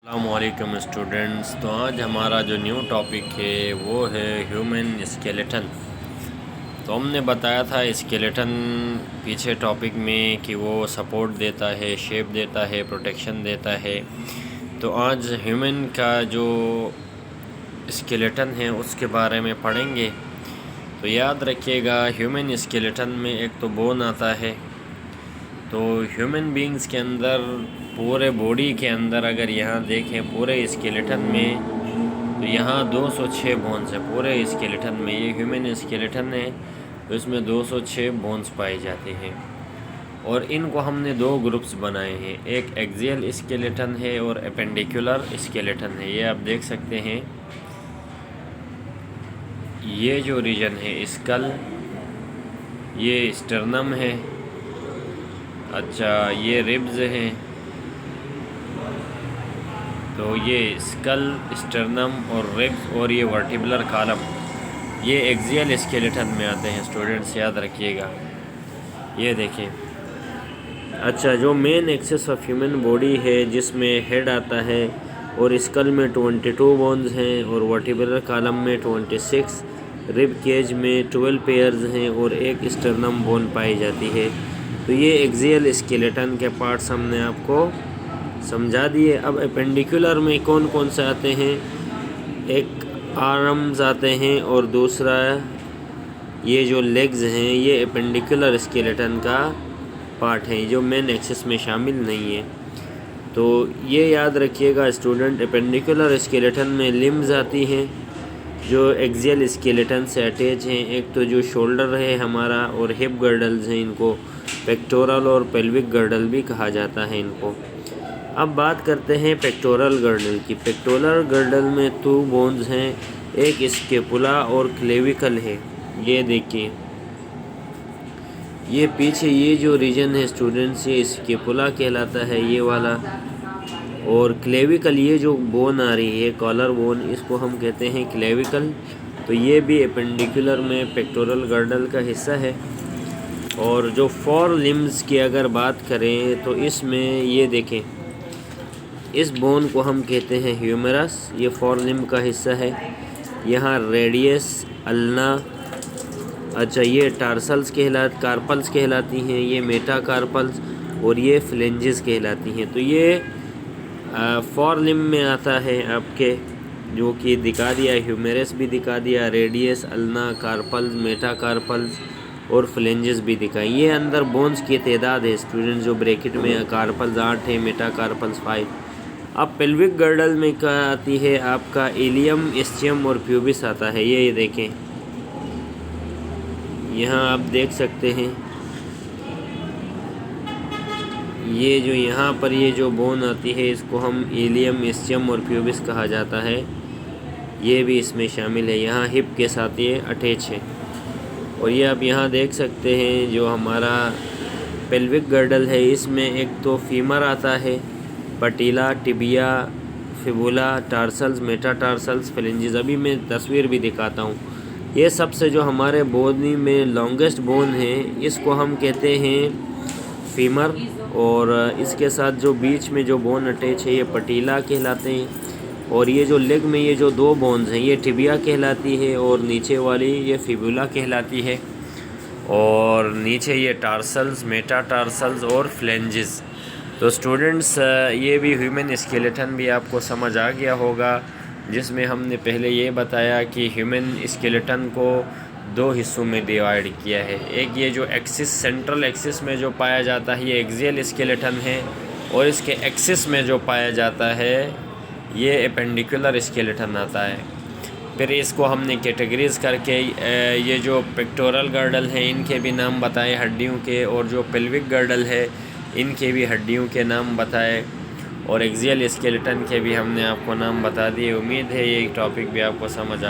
अस्सलामुअलैकुम स्टूडेंट्स। तो आज हमारा जो न्यू टॉपिक है वो है ह्यूमन स्केलेटन। तो हमने बताया था स्केलेटन पीछे टॉपिक में कि वो सपोर्ट देता है, शेप देता है, प्रोटेक्शन देता है। तो आज ह्यूमन का जो स्केलेटन है उसके बारे में पढ़ेंगे। तो याद रखिएगा, ह्यूमन स्केलेटन में एक तो बोन आता है। तो ह्यूमन बींग्स के अंदर, पूरे बॉडी के अंदर अगर यहाँ देखें पूरे स्केलेटन में, तो यहाँ 206 बोन्स है पूरे स्केलेटन में। ये ह्यूमन स्केलेटन है, तो इसमें 206 बोन्स पाए जाते हैं। और इनको हमने दो ग्रुप्स बनाए हैं, एक एक्सियल स्केलेटन है और एपेंडिकुलर स्केलेटन है। ये आप देख सकते हैं, ये जो रीजन है स्कल, ये स्टर्नम है, अच्छा ये रिब्स हैं। तो ये स्कल, स्टर्नम और रिब्स और ये वर्टिब्रल कॉलम, ये एक्सियल स्केलेटन में आते हैं। स्टूडेंट्स याद रखिएगा। ये देखें, अच्छा जो main axis of human body है जिसमें हेड आता है और स्कल में 22 बोन्स हैं और वर्टिब्रल कॉलम में 26, रिब केज में 12 पेयर्स हैं और एक स्टर्नम बोन पाई जाती है। तो ये एक्सियल स्केलेटन के पार्ट्स हमने आपको समझा दिए। अब एपेंडिकुलर में कौन कौन से आते हैं, एक आर्म्स आते हैं और दूसरा ये जो लेग्स हैं, ये एपेंडिकुलर स्केलेटन का पार्ट है जो मेन एक्सिस में शामिल नहीं है। तो ये याद रखिएगा स्टूडेंट, एपेंडिकुलर स्केलेटन में लिम्स आती हैं जो एक्सियल स्केलेटन से अटैच हैं। एक तो जो शोल्डर है हमारा और हिप गर्डल्स हैं, इनको पेक्टोरल और पेल्विक गर्डल भी कहा जाता है इनको। अब बात करते हैं पेक्टोरल गर्डल की। पेक्टोरल गर्डल में 2 बोन्स हैं, एक स्केपुला और क्लेविकल है। ये देखिए, ये पीछे ये जो रीजन है स्टूडेंट्स, ये स्केपुला कहलाता है ये वाला। और क्लेविकल, ये जो बोन आ रही है कॉलर बोन, इसको हम कहते हैं क्लेविकल। तो ये भी एपेंडिकुलर में पेक्टोरल गर्डल का हिस्सा है। और जो 4 लिम्स की अगर बात करें तो इसमें ये देखें, इस बोन को हम कहते हैं ह्यूमरस, ये 4 लिम्ब का हिस्सा है। यहाँ रेडियस, अल्ना, अच्छा ये टार्सल्स कार्पल्स कहलाती हैं, ये मेटा कार्पल्स और ये फ्लेंजेस कहलाती हैं। तो ये 4 लिम्ब में आता है आपके, जो कि दिखा दिया, ह्यूमेरस भी दिखा दिया, radius, ulna, carpals, metacarpals और फ्लेंजेस भी दिखाई। ये अंदर बोन्स की तादाद है स्टूडेंट्स, जो ब्रैकेट में कार्पल्स 8 है, मेटा कार्पल्स 5। अब पेल्विक गर्डल में क्या आती है आपका, इलियम, इस्चियम और प्यूबिस आता है। ये देखें, यहाँ आप देख सकते हैं, ये जो यहाँ पर ये जो बोन आती है इसको हम इलियम, इस्चियम और प्यूबिस कहा जाता है। ये भी इसमें शामिल है, यहाँ हिप के साथ ये अटैच है। और ये आप यहाँ देख सकते हैं जो हमारा पेल्विक गर्डल है, इसमें एक तो फीमर आता है, patella, tibia, fibula, tarsals, metatarsals, phalanges. अभी मैं तस्वीर भी दिखाता हूँ। ये सबसे जो हमारे बॉडी में लॉन्गेस्ट बोन है इसको हम कहते हैं फीमर। और इसके साथ जो बीच में जो बोन अटैच है ये पटीला कहलाते हैं। और ये जो लेग में ये जो 2 बोन्स हैं ये टिबिया कहलाती है और नीचे वाली ये फिबुला कहलाती है। और नीचे ये टार्सल्स, मेटाटार्सल्स और फ्लेंजेस। तो स्टूडेंट्स ये भी ह्यूमन स्केलेटन भी आपको समझ आ गया होगा, जिसमें हमने पहले ये बताया कि ह्यूमन स्केलेटन को 2 हिस्सों में डिवाइड किया है। एक ये जो एक्सिस, सेंट्रल एक्सिस में जो पाया जाता है ये एक्सियल स्केलेटन है, और इसके एक्सिस में जो पाया जाता है ये एपेंडिकुलर स्केलेटन आता है। फिर इसको हमने कैटेगरीज करके ये जो पेक्टोरल गर्डल है इनके भी नाम बताए हड्डियों के, और जो पेल्विक गर्डल है इनके भी हड्डियों के नाम बताए, और एक्सियल स्केलेटन के भी हमने आपको नाम बता दिए। उम्मीद है ये टॉपिक भी आपको समझ आ